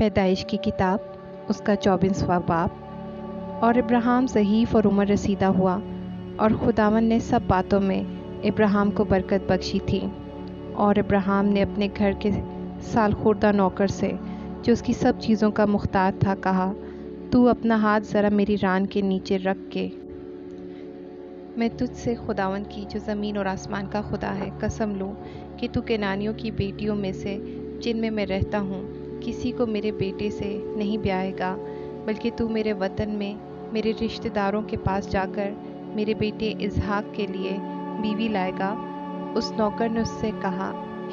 پیدائش کی کتاب اس کا 24واں باب۔ اور ابراہیم ضعیف اور عمر رسیدہ ہوا، اور خداوند نے سب باتوں میں ابراہیم کو برکت بخشی تھی۔ اور ابراہیم نے اپنے گھر کے سال خوردہ نوکر سے جو اس کی سب چیزوں کا مختار تھا کہا، تو اپنا ہاتھ ذرا میری ران کے نیچے رکھ کے میں تجھ سے خداوند کی جو زمین اور آسمان کا خدا ہے قسم لوں کہ تو کنانیوں کی بیٹیوں میں سے جن میں رہتا ہوں کسی کو میرے بیٹے سے نہیں بیائے گا، بلکہ تو میرے وطن میں میرے رشتہ داروں کے پاس جا کر میرے بیٹے اسحاق کے لیے بیوی لائے گا۔ اس نوکر نے اس سے کہا،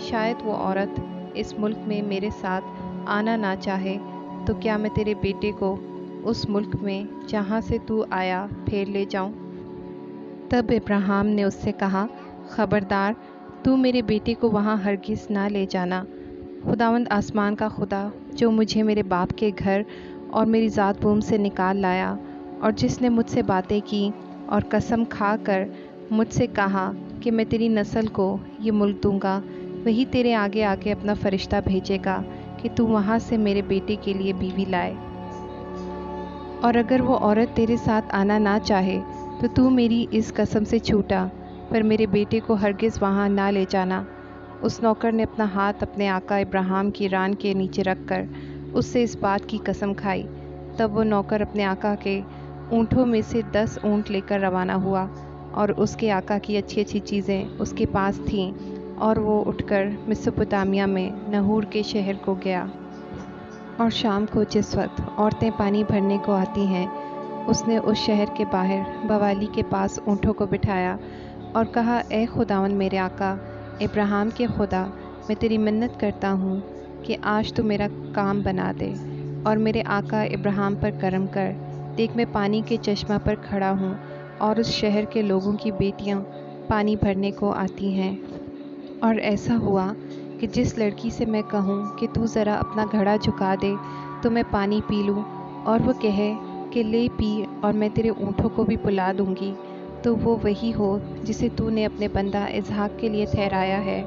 شاید وہ عورت اس ملک میں میرے ساتھ آنا نہ چاہے تو کیا میں تیرے بیٹے کو اس ملک میں جہاں سے تو آیا پھیر لے جاؤں؟ تب ابراہیم نے اس سے کہا، خبردار، تو میرے بیٹے کو وہاں ہرگز نہ لے جانا۔ خداوند آسمان کا خدا جو مجھے میرے باپ کے گھر اور میری ذات بوم سے نکال لایا، اور جس نے مجھ سے باتیں کی اور قسم کھا کر مجھ سے کہا کہ میں تیری نسل کو یہ ملک دوں گا، وہی تیرے آگے آگے اپنا فرشتہ بھیجے گا کہ تو وہاں سے میرے بیٹے کے لیے بیوی لائے۔ اور اگر وہ عورت تیرے ساتھ آنا نہ چاہے تو میری اس قسم سے چھوٹا، پر میرے بیٹے کو ہرگز وہاں نہ لے جانا۔ اس نوکر نے اپنا ہاتھ اپنے آقا ابراہیم کی ران کے نیچے رکھ کر اس سے اس بات کی قسم کھائی۔ تب وہ نوکر اپنے آقا کے اونٹوں میں سے 10 اونٹ لے کر روانہ ہوا، اور اس کے آقا کی اچھی اچھی چیزیں اس کے پاس تھیں، اور وہ اٹھ کر میسوپوٹامیہ میں نحور کے شہر کو گیا۔ اور شام کو جس وقت عورتیں پانی بھرنے کو آتی ہیں، اس نے اس شہر کے باہر بوالی کے پاس اونٹوں کو بٹھایا اور کہا، اے خداوند میرے آقا ابراہیم کے خدا، میں تیری منت کرتا ہوں کہ آج تو میرا کام بنا دے اور میرے آقا ابراہیم پر کرم کر۔ دیکھ، میں پانی کے چشمہ پر کھڑا ہوں، اور اس شہر کے لوگوں کی بیٹیاں پانی بھرنے کو آتی ہیں۔ اور ایسا ہوا کہ جس لڑکی سے میں کہوں کہ تو ذرا اپنا گھڑا جھکا دے تو میں پانی پی لوں، اور وہ کہے کہ لے پی اور میں تیرے اونٹوں کو بھی پلا دوں گی، تو وہ وہی ہو جسے تو نے اپنے بندہ اسحاق کے لیے ٹھہرایا ہے،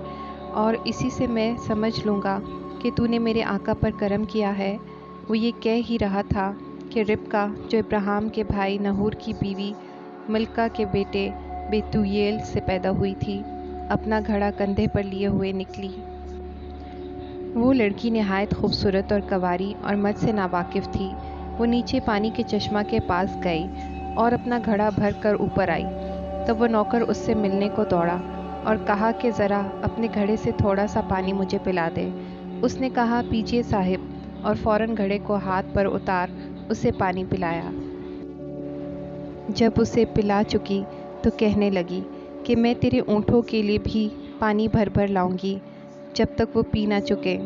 اور اسی سے میں سمجھ لوں گا کہ تو نے میرے آقا پر کرم کیا ہے۔ وہ یہ کہہ ہی رہا تھا کہ ربکہ جو ابراہیم کے بھائی نحور کی بیوی ملکہ کے بیٹے بیتویل سے پیدا ہوئی تھی، اپنا گھڑا کندھے پر لیے ہوئے نکلی۔ وہ لڑکی نہایت خوبصورت اور کنواری اور مرد سے ناواقف تھی۔ وہ نیچے پانی کے چشمہ کے پاس گئی اور اپنا گھڑا بھر کر اوپر آئی۔ تب وہ نوکر اس سے ملنے کو دوڑا اور کہا کہ ذرا اپنے گھڑے سے تھوڑا سا پانی مجھے پلا دے۔ اس نے کہا، پیجیے صاحب، اور فوراً گھڑے کو ہاتھ پر اتار اسے پانی پلایا۔ جب اسے پلا چکی تو کہنے لگی کہ میں تیرے اونٹوں کے لیے بھی پانی بھر بھر لاؤں گی جب تک وہ پی نہ چکے،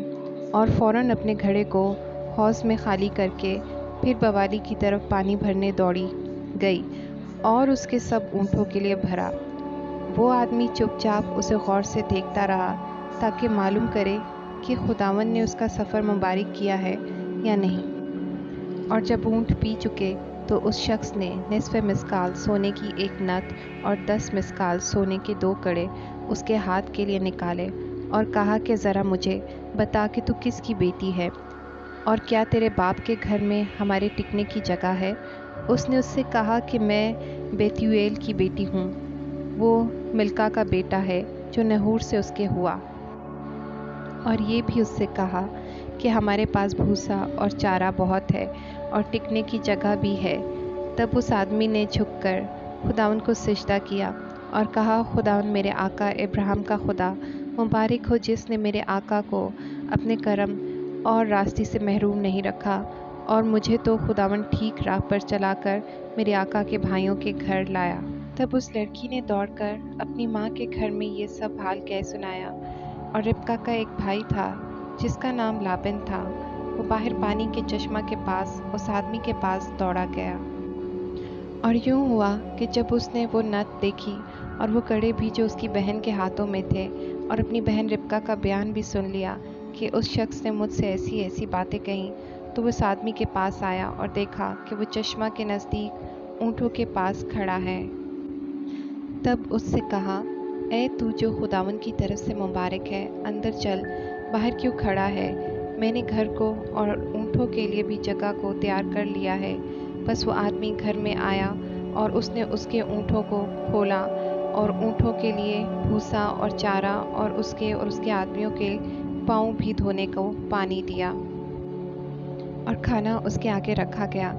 اور فوراً اپنے گھڑے کو حوض میں خالی کر کے پھر بوالی کی طرف پانی بھرنے دوڑی گئی اور اس کے سب اونٹوں کے لیے بھرا۔ وہ آدمی چپ چاپ اسے غور سے دیکھتا رہا تاکہ معلوم کرے کہ خداوند نے اس کا سفر مبارک کیا ہے یا نہیں۔ اور جب اونٹ پی چکے تو اس شخص نے نصف مسکال سونے کی ایک نت اور 10 مسکال سونے کے 2 کڑے اس کے ہاتھ کے لیے نکالے، اور کہا کہ ذرا مجھے بتا کہ تو کس کی بیٹی ہے، اور کیا تیرے باپ کے گھر میں ہمارے ٹکنے کی جگہ ہے؟ اس نے اس سے کہا کہ میں بیتویل کی بیٹی ہوں، وہ ملکہ کا بیٹا ہے جو نحور سے اس کے ہوا۔ اور یہ بھی اس سے کہا کہ ہمارے پاس بھوسا اور چارہ بہت ہے اور ٹکنے کی جگہ بھی ہے۔ تب اس آدمی نے جھک کر خداوند کو سجدہ کیا اور کہا، خداوند میرے آقا ابراہیم کا خدا، مبارک ہو جس نے میرے آقا کو اپنے کرم اور راستی سے محروم نہیں رکھا، اور مجھے تو خداوند ٹھیک راہ پر چلا کر میرے آقا کے بھائیوں کے گھر لایا۔ تب اس لڑکی نے دوڑ کر اپنی ماں کے گھر میں یہ سب حال کہہ سنایا۔ اور ربکہ کا ایک بھائی تھا جس کا نام لابن تھا، وہ باہر پانی کے چشمہ کے پاس اس آدمی کے پاس دوڑا گیا۔ اور یوں ہوا کہ جب اس نے وہ نت دیکھی اور وہ کڑے بھی جو اس کی بہن کے ہاتھوں میں تھے، اور اپنی بہن ربکہ کا بیان بھی سن لیا کہ اس شخص نے مجھ سے ایسی ایسی باتیں کہیں، تو وہ اس آدمی کے پاس آیا اور دیکھا کہ وہ چشمہ کے نزدیک اونٹوں کے پاس کھڑا ہے۔ تب اس سے کہا، اے تو جو خداوند کی طرف سے مبارک ہے، اندر چل، باہر کیوں کھڑا ہے؟ میں نے گھر کو اور اونٹوں کے لیے بھی جگہ کو تیار کر لیا ہے۔ بس وہ آدمی گھر میں آیا اور اس نے اس کے اونٹوں کو کھولا اور اونٹوں کے لیے بھوسا اور چارہ اور اس کے آدمیوں کے پاؤں بھی دھونے کو پانی دیا، اور کھانا اس کے آگے رکھا گیا۔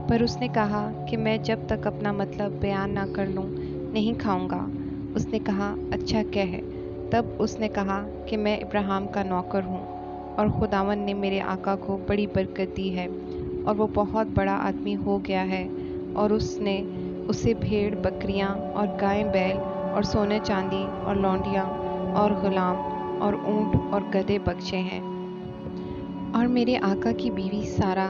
پر اس نے کہا کہ میں جب تک اپنا مطلب بیان نہ کر لوں نہیں کھاؤں گا۔ اس نے کہا اچھا کہہ۔ تب اس نے کہا کہ میں ابراہیم کا نوکر ہوں، اور خداوند نے میرے آقا کو بڑی برکت دی ہے، اور وہ بہت بڑا آدمی ہو گیا ہے، اور اس نے اسے بھیڑ بکریاں اور گائے بیل اور سونے چاندی اور لونڈیاں اور غلام اور اونٹ اور گدھے بخشے ہیں۔ اور میرے آقا کی بیوی سارہ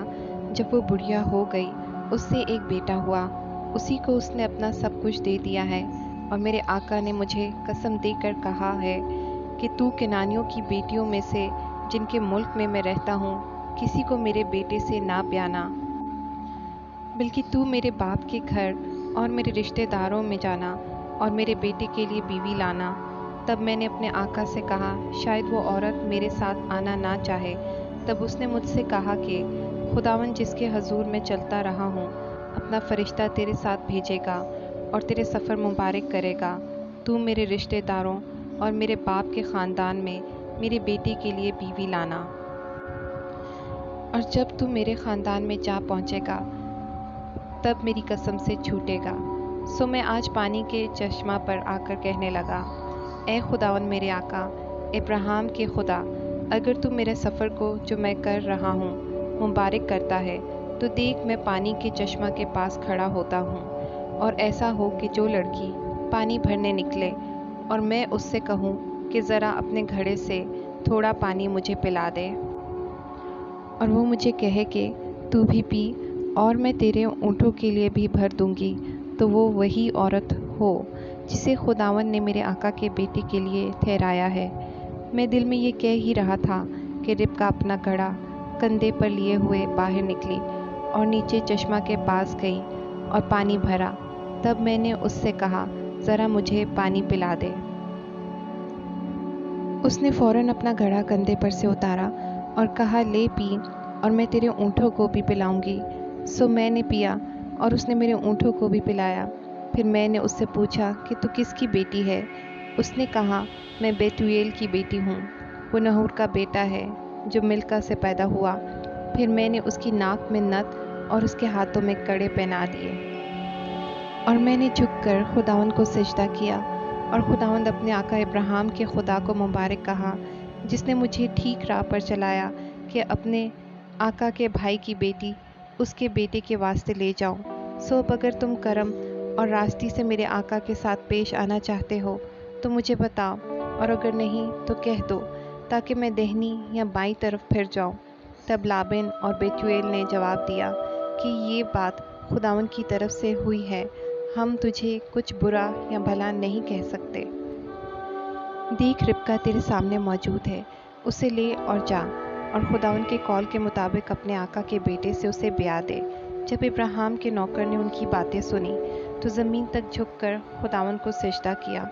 جب وہ بڑھیا ہو گئی، اس سے ایک بیٹا ہوا، اسی کو اس نے اپنا سب کچھ دے دیا ہے۔ اور میرے آقا نے مجھے قسم دے کر کہا ہے کہ تو کنانیوں کی بیٹیوں میں سے جن کے ملک میں میں رہتا ہوں کسی کو میرے بیٹے سے نہ بیانا، بلکہ تو میرے باپ کے گھر اور میرے رشتہ داروں میں جانا اور میرے بیٹے کے لیے بیوی لانا۔ تب میں نے اپنے آقا سے کہا شاید وہ عورت میرے ساتھ آنا نہ چاہے۔ تب اس نے مجھ سے کہا کہ خداوند جس کے حضور میں چلتا رہا ہوں اپنا فرشتہ تیرے ساتھ بھیجے گا اور تیرے سفر مبارک کرے گا۔ تو میرے رشتہ داروں اور میرے باپ کے خاندان میں میرے بیٹے کے لیے بیوی لانا، اور جب تو میرے خاندان میں جا پہنچے گا تب میری قسم سے چھوٹے گا۔ سو میں آج پانی کے چشمہ پر آ کر کہنے لگا، اے خداوند میرے آقا ابراہیم کے خدا، اگر تو میرے سفر کو جو میں کر رہا ہوں مبارک کرتا ہے تو دیکھ میں پانی کے چشمہ کے پاس کھڑا ہوتا ہوں، اور ایسا ہو کہ جو لڑکی پانی بھرنے نکلے اور میں اس سے کہوں کہ ذرا اپنے گھڑے سے تھوڑا پانی مجھے پلا دے، اور وہ مجھے کہے کہ تو بھی پی اور میں تیرے اونٹوں کے لیے بھی بھر دوں گی، تو وہ وہی عورت ہو جسے خداوند نے میرے آقا کے بیٹے کے لیے ٹھہرایا ہے۔ میں دل میں یہ کہہ ہی رہا تھا کہ ربکا اپنا گھڑا کندھے پر لیے ہوئے باہر نکلی اور نیچے چشمہ کے پاس گئی اور پانی بھرا۔ تب میں نے اس سے کہا ذرا مجھے پانی پلا دے۔ اس نے فوراً اپنا گھڑا کندھے پر سے اتارا اور کہا لے پی اور میں تیرے اونٹوں کو بھی پلاؤں گی۔ سو میں نے پیا اور اس نے میرے اونٹوں کو بھی پلایا۔ پھر میں نے اس سے پوچھا کہ تو کس کی بیٹی ہے؟ اس نے کہا میں بیتویل کی بیٹی ہوں، وہ نہور کا بیٹا ہے جو ملکا سے پیدا ہوا۔ پھر میں نے اس کی ناک میں نت اور اس کے ہاتھوں میں کڑے پہنا دیے، اور میں نے جھک کر خداوند کو سجدہ کیا، اور خداوند اپنے آقا ابراہیم کے خدا کو مبارک کہا جس نے مجھے ٹھیک راہ پر چلایا کہ اپنے آقا کے بھائی کی بیٹی اس کے بیٹے کے واسطے لے جاؤں۔ سو اب اگر تم کرم اور راستی سے میرے آقا کے ساتھ پیش آنا چاہتے ہو تو مجھے بتاؤ، اور اگر نہیں تو کہہ دو تاکہ میں دہنی یا بائیں طرف پھر جاؤں۔ تب لابن اور بیتویل نے جواب دیا کہ یہ بات خداوند کی طرف سے ہوئی ہے، ہم تجھے کچھ برا یا بھلا نہیں کہہ سکتے۔ دیکھ ربکا تیرے سامنے موجود ہے، اسے لے اور جا، اور خداوند کے قول کے مطابق اپنے آقا کے بیٹے سے اسے بیاہ دے۔ جب ابراہیم کے نوکر نے ان کی باتیں سنی تو زمین تک جھک کر خداوند کو سجدہ کیا،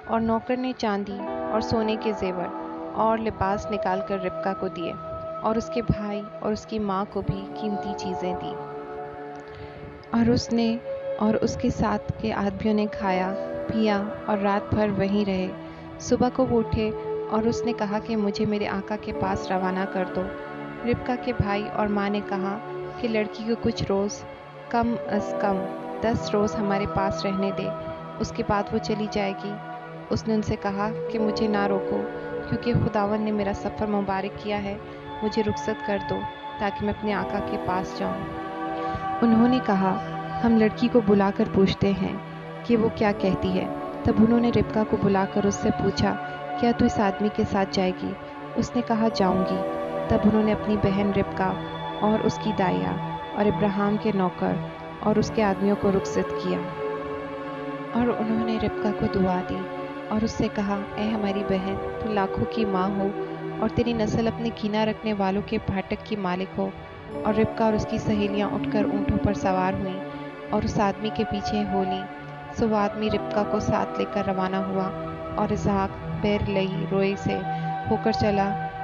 اور نوکر نے چاندی اور سونے کے زیور اور لباس نکال کر ربکا کو دیے، اور اس کے بھائی اور اس کی ماں کو بھی قیمتی چیزیں دی۔ اور اس نے اور اس کے ساتھ کے آدمیوں نے کھایا پیا اور رات بھر وہیں رہے۔ صبح کو وہ اٹھے اور اس نے کہا کہ مجھے میرے آقا کے پاس روانہ کر دو۔ ربکا کے بھائی اور ماں نے کہا کہ لڑکی کو کچھ روز کم از کم 10 روز ہمارے پاس رہنے دے، اس کے بعد وہ چلی جائے گی۔ اس نے ان سے کہا کہ مجھے نہ روکو، کیونکہ خداوند نے میرا سفر مبارک کیا ہے، مجھے رخصت کر دو تاکہ میں اپنے آقا کے پاس جاؤں۔ انہوں نے کہا ہم لڑکی کو بلا کر پوچھتے ہیں کہ وہ کیا کہتی ہے۔ تب انہوں نے ربکا کو بلا کر اس سے پوچھا کیا تو اس آدمی کے ساتھ جائے گی؟ اس نے کہا جاؤں گی۔ تب انہوں نے اپنی بہن ربکا اور اس کی دائیا اور ابراہیم کے نوکر اور اس کے آدمیوں کو رخصت کیا، اور انہوں نے ربکا کو دعا دی اور اس سے کہا اے ہماری بہن، تو لاکھوں کی ماں ہو اور تیری نسل اپنے کینہ رکھنے والوں کے پھاٹک کی مالک ہو۔ اور ربکا اور اس کی سہیلیاں اٹھ کر اونٹوں پر سوار ہوئیں اور اس آدمی کے پیچھے ہو لیں۔ سو وہ آدمی ربکا کو ساتھ لے کر روانہ ہوا، اور اسحاق بیرلہی روئے سے ہو کر چلا